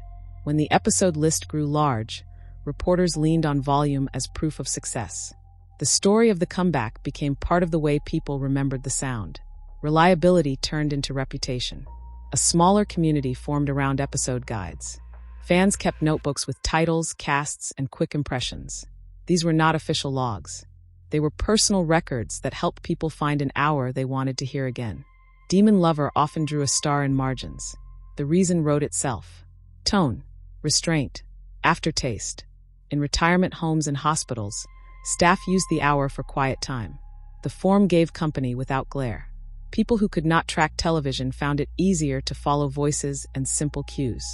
When the episode list grew large, reporters leaned on volume as proof of success. The story of the comeback became part of the way people remembered the sound. Reliability turned into reputation. A smaller community formed around episode guides. Fans kept notebooks with titles, casts, and quick impressions. These were not official logs. They were personal records that helped people find an hour they wanted to hear again. Demon Lover often drew a star in margins. The reason wrote itself. Tone, restraint, aftertaste. In retirement homes and hospitals, staff used the hour for quiet time. The form gave company without glare. People who could not track television found it easier to follow voices and simple cues.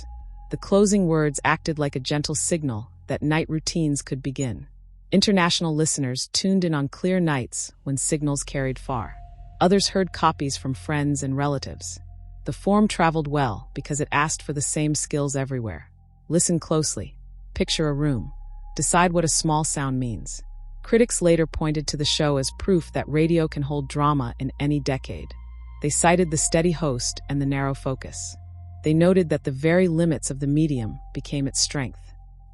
The closing words acted like a gentle signal that night routines could begin. International listeners tuned in on clear nights when signals carried far. Others heard copies from friends and relatives. The form traveled well because it asked for the same skills everywhere. Listen closely. Picture a room. Decide what a small sound means. Critics later pointed to the show as proof that radio can hold drama in any decade. They cited the steady host and the narrow focus. They noted that the very limits of the medium became its strength.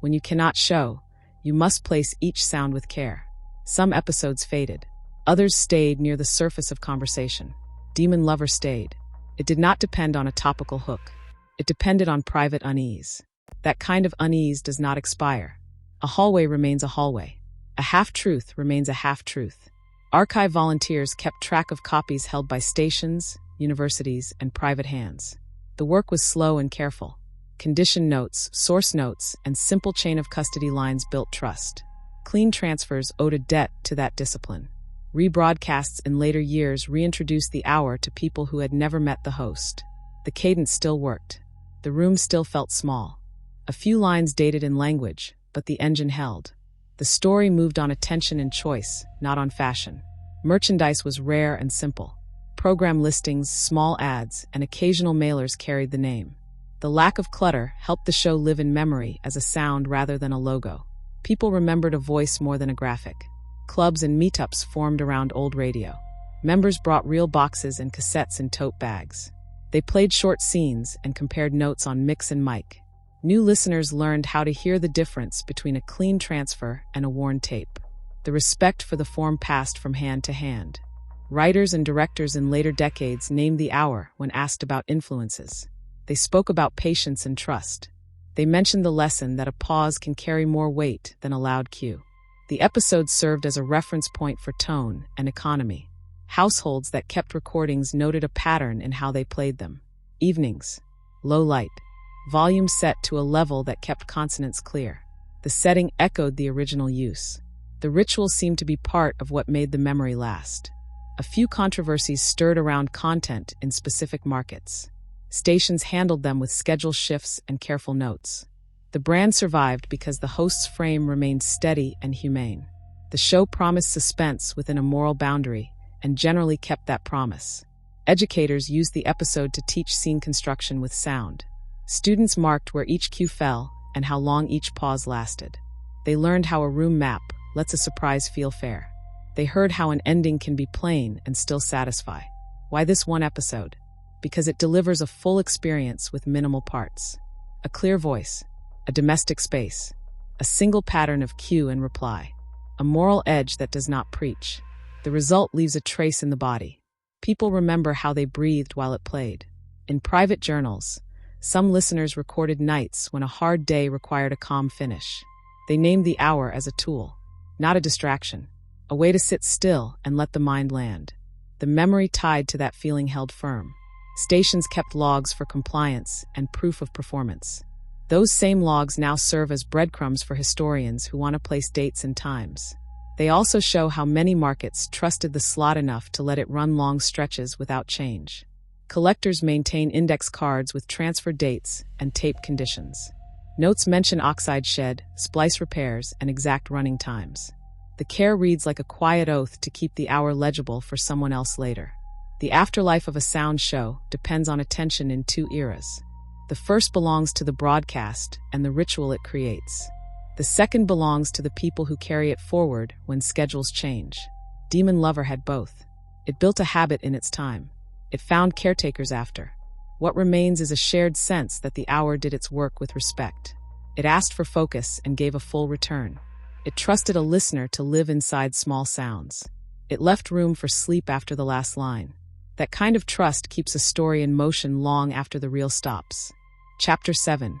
When you cannot show, you must place each sound with care. Some episodes faded. Others stayed near the surface of conversation. Demon Lover stayed. It did not depend on a topical hook. It depended on private unease. That kind of unease does not expire. A hallway remains a hallway. A half-truth remains a half-truth. Archive volunteers kept track of copies held by stations, universities, and private hands. The work was slow and careful. Condition notes, source notes, and simple chain of custody lines built trust. Clean transfers owed a debt to that discipline. Rebroadcasts in later years reintroduced the hour to people who had never met the host. The cadence still worked. The room still felt small. A few lines dated in language, but the engine held. The story moved on attention and choice, not on fashion. Merchandise was rare and simple. Program listings, small ads, and occasional mailers carried the name. The lack of clutter helped the show live in memory as a sound rather than a logo. People remembered a voice more than a graphic. Clubs and meetups formed around old radio. Members brought real boxes and cassettes in tote bags. They played short scenes and compared notes on mix and mic. New listeners learned how to hear the difference between a clean transfer and a worn tape. The respect for the form passed from hand to hand. Writers and directors in later decades named the hour when asked about influences. They spoke about patience and trust. They mentioned the lesson that a pause can carry more weight than a loud cue. The episodes served as a reference point for tone and economy. Households that kept recordings noted a pattern in how they played them. Evenings. Low light. Volume set to a level that kept consonants clear. The setting echoed the original use. The ritual seemed to be part of what made the memory last. A few controversies stirred around content in specific markets. Stations handled them with schedule shifts and careful notes. The brand survived because the host's frame remained steady and humane. The show promised suspense within a moral boundary and generally kept that promise. Educators used the episode to teach scene construction with sound. Students marked where each cue fell and how long each pause lasted. They learned how a room map lets a surprise feel fair. They heard how an ending can be plain and still satisfy. Why this one episode? Because it delivers a full experience with minimal parts. A clear voice, a domestic space, a single pattern of cue and reply, a moral edge that does not preach. The result leaves a trace in the body. People remember how they breathed while it played. In private journals, some listeners recorded nights when a hard day required a calm finish. They named the hour as a tool, not a distraction, a way to sit still and let the mind land. The memory tied to that feeling held firm. Stations kept logs for compliance and proof of performance. Those same logs now serve as breadcrumbs for historians who want to place dates and times. They also show how many markets trusted the slot enough to let it run long stretches without change. Collectors maintain index cards with transfer dates and tape conditions. Notes mention oxide shed, splice repairs, and exact running times. The care reads like a quiet oath to keep the hour legible for someone else later. The afterlife of a sound show depends on attention in two eras. The first belongs to the broadcast and the ritual it creates. The second belongs to the people who carry it forward when schedules change. Demon Lover had both. It built a habit in its time. It found caretakers after. What remains is a shared sense that the hour did its work with respect. It asked for focus and gave a full return. It trusted a listener to live inside small sounds. It left room for sleep after the last line. That kind of trust keeps a story in motion long after the reel stops. Chapter 7.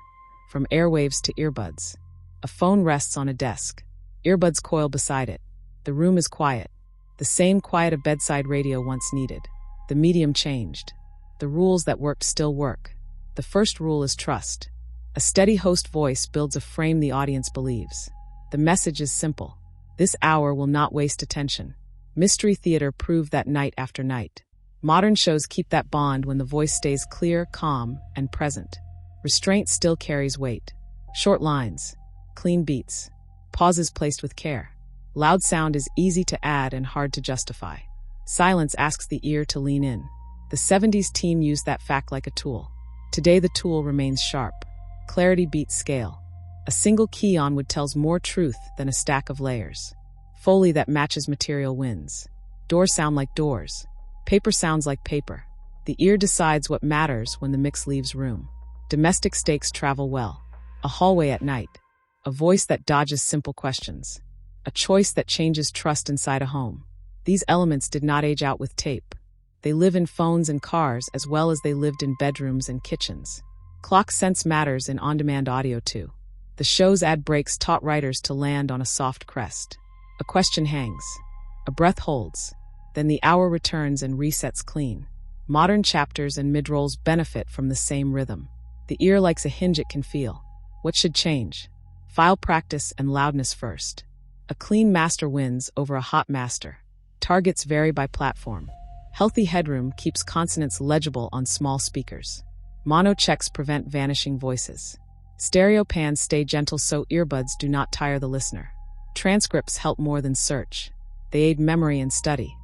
From Airwaves to Earbuds. A phone rests on a desk. Earbuds coil beside it. The room is quiet. The same quiet a bedside radio once needed. The medium changed. The rules that worked still work. The first rule is trust. A steady host voice builds a frame the audience believes. The message is simple. This hour will not waste attention. Mystery Theater proved that night after night. Modern shows keep that bond when the voice stays clear, calm, and present. Restraint still carries weight. Short lines, clean beats, pauses placed with care. Loud sound is easy to add and hard to justify. Silence asks the ear to lean in. The 70s team used that fact like a tool. Today the tool remains sharp. Clarity beats scale. A single key on wood tells more truth than a stack of layers. Foley that matches material wins. Doors sound like doors. Paper sounds like paper. The ear decides what matters when the mix leaves room. Domestic stakes travel well. A hallway at night. A voice that dodges simple questions. A choice that changes trust inside a home. These elements did not age out with tape. They live in phones and cars as well as they lived in bedrooms and kitchens. Clock sense matters in on-demand audio too. The show's ad breaks taught writers to land on a soft crest. A question hangs. A breath holds. Then the hour returns and resets clean. Modern chapters and mid-rolls benefit from the same rhythm. The ear likes a hinge it can feel. What should change? File practice and loudness first. A clean master wins over a hot master. Targets vary by platform. Healthy headroom keeps consonants legible on small speakers. Mono checks prevent vanishing voices. Stereo pans stay gentle so earbuds do not tire the listener. Transcripts help more than search. They aid memory and study.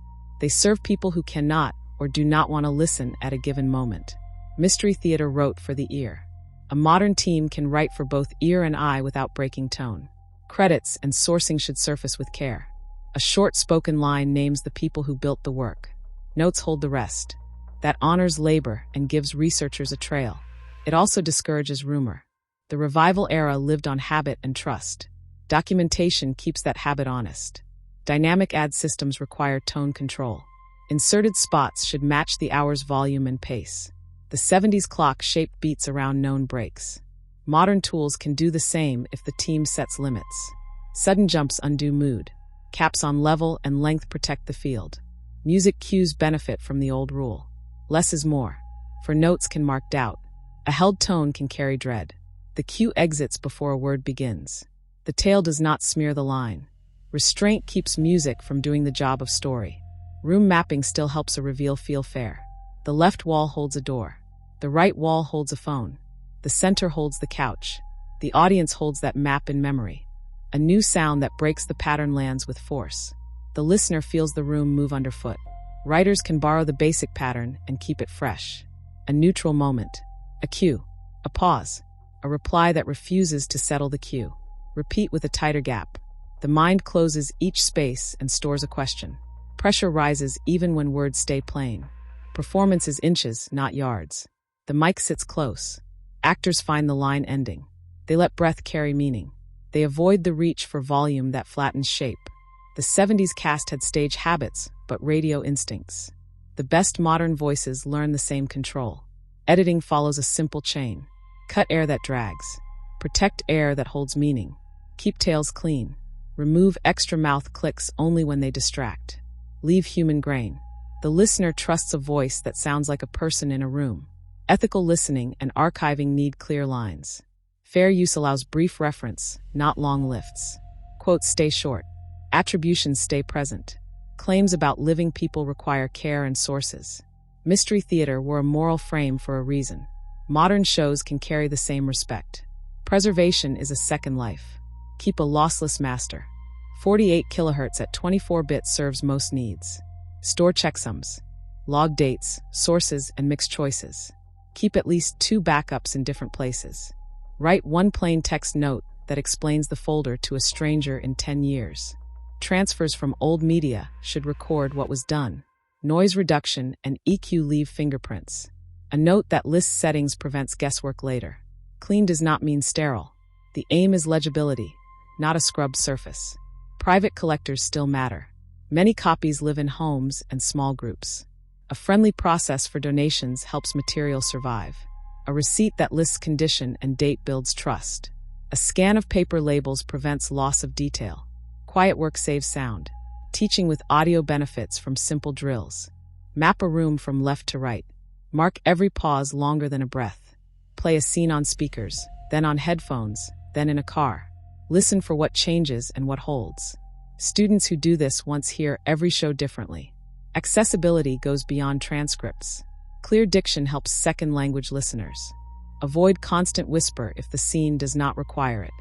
They serve people who cannot or do not want to listen at a given moment. Mystery Theater wrote for the ear. A modern team can write for both ear and eye without breaking tone. Credits and sourcing should surface with care. A short spoken line names the people who built the work. Notes hold the rest. That honors labor and gives researchers a trail. It also discourages rumor. The revival era lived on habit and trust. Documentation keeps that habit honest. Dynamic ad systems require tone control. Inserted spots should match the hour's volume and pace. The 70s clock shaped beats around known breaks. Modern tools can do the same if the team sets limits. Sudden jumps undo mood. Caps on level and length protect the field. Music cues benefit from the old rule. Less is more. For notes can mark doubt. A held tone can carry dread. The cue exits before a word begins. The tail does not smear the line. Restraint keeps music from doing the job of story. Room mapping still helps a reveal feel fair. The left wall holds a door. The right wall holds a phone. The center holds the couch. The audience holds that map in memory. A new sound that breaks the pattern lands with force. The listener feels the room move underfoot. Writers can borrow the basic pattern and keep it fresh. A neutral moment. A cue. A pause. A reply that refuses to settle the cue. Repeat with a tighter gap. The mind closes each space and stores a question. Pressure rises even when words stay plain. Performance is inches, not yards. The mic sits close. Actors find the line ending. They let breath carry meaning. They avoid the reach for volume that flattens shape. The 70s cast had stage habits, but radio instincts. The best modern voices learn the same control. Editing follows a simple chain. Cut air that drags. Protect air that holds meaning. Keep tails clean. Remove extra mouth clicks only when they distract. Leave human grain. The listener trusts a voice that sounds like a person in a room. Ethical listening and archiving need clear lines. Fair use allows brief reference, not long lifts. Quotes stay short. Attributions stay present. Claims about living people require care and sources. Mystery Theater wore a moral frame for a reason. Modern shows can carry the same respect. Preservation is a second life. Keep a lossless master. 48 kHz at 24 bits serves most needs. Store checksums. Log dates, sources, and mixed choices. Keep at least 2 backups in different places. Write one plain text note that explains the folder to a stranger in 10 years. Transfers from old media should record what was done. Noise reduction and EQ leave fingerprints. A note that lists settings prevents guesswork later. Clean does not mean sterile. The aim is legibility, not a scrubbed surface. Private collectors still matter. Many copies live in homes and small groups. A friendly process for donations helps material survive. A receipt that lists condition and date builds trust. A scan of paper labels prevents loss of detail. Quiet work saves sound. Teaching with audio benefits from simple drills. Map a room from left to right. Mark every pause longer than a breath. Play a scene on speakers, then on headphones, then in a car. Listen for what changes and what holds. Students who do this once hear every show differently. Accessibility goes beyond transcripts. Clear diction helps second language listeners. Avoid constant whisper if the scene does not require it.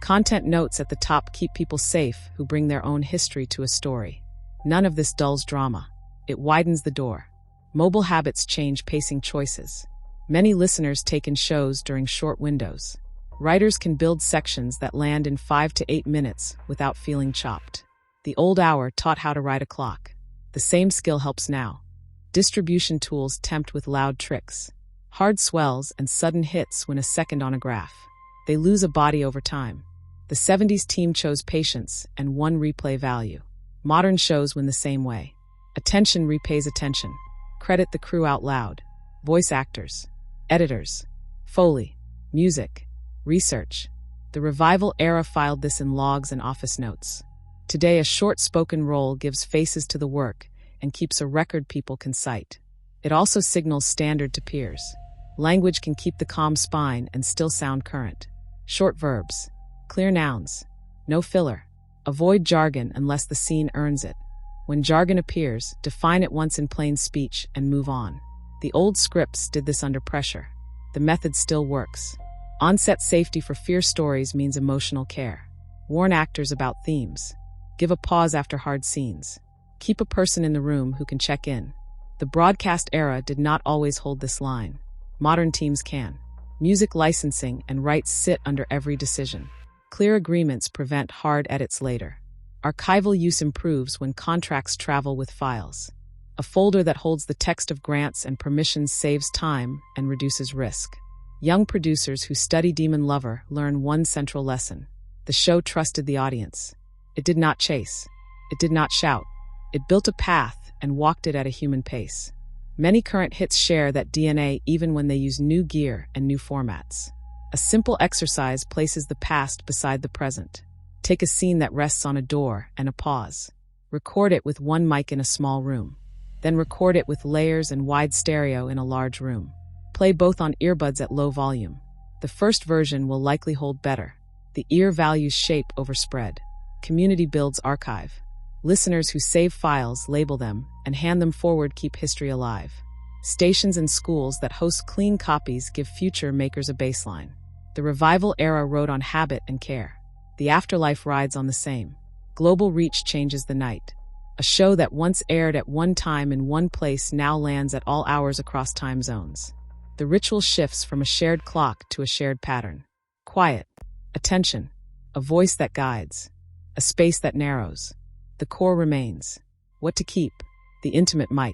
Content notes at the top keep people safe who bring their own history to a story. None of this dulls drama. It widens the door. Mobile habits change pacing choices. Many listeners take in shows during short windows. Writers can build sections that land in 5 to 8 minutes without feeling chopped. The old hour taught how to write a clock. The same skill helps now. Distribution tools tempt with loud tricks. Hard swells and sudden hits win a second on a graph. They lose a body over time. The 70s team chose patience and one replay value. Modern shows win the same way. Attention repays attention. Credit the crew out loud. Voice actors, editors, foley, music, research. The revival era filed this in logs and office notes. Today, a short spoken role gives faces to the work and keeps a record people can cite. It also signals standard to peers. Language can keep the calm spine and still sound current. Short verbs, clear nouns, no filler. Avoid jargon unless the scene earns it. When jargon appears, define it once in plain speech and move on. The old scripts did this under pressure. The method still works. On-set safety for fear stories means emotional care. Warn actors about themes. Give a pause after hard scenes. Keep a person in the room who can check in. The broadcast era did not always hold this line. Modern teams can. Music licensing and rights sit under every decision. Clear agreements prevent hard edits later. Archival use improves when contracts travel with files. A folder that holds the text of grants and permissions saves time and reduces risk. Young producers who study Demon Lover learn one central lesson. The show trusted the audience. It did not chase. It did not shout. It built a path and walked it at a human pace. Many current hits share that DNA even when they use new gear and new formats. A simple exercise places the past beside the present. Take a scene that rests on a door and a pause. Record it with one mic in a small room. Then record it with layers and wide stereo in a large room. Play both on earbuds at low volume. The first version will likely hold better. The ear values shape over spread. Community builds archive. Listeners who save files label them and hand them forward keep history alive. Stations and schools that host clean copies give future makers a baseline. The revival era rode on habit and care. The afterlife rides on the same. Global reach changes the night. A show that once aired at one time in one place now lands at all hours across time zones. The ritual shifts from a shared clock to a shared pattern. Quiet. Attention. A voice that guides. A space that narrows. The core remains. What to keep? The intimate mic.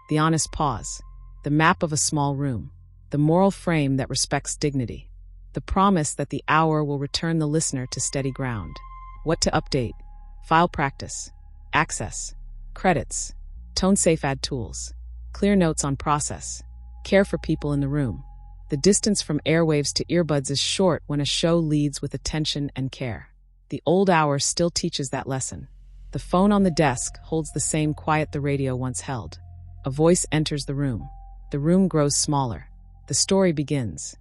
The honest pause. The map of a small room. The moral frame that respects dignity. The promise that the hour will return the listener to steady ground. What to update? File practice. Access. Credits. Tone-safe add tools. Clear notes on process. Care for people in the room. The distance from airwaves to earbuds is short when a show leads with attention and care. The old hour still teaches that lesson. The phone on the desk holds the same quiet the radio once held. A voice enters the room. The room grows smaller. The story begins.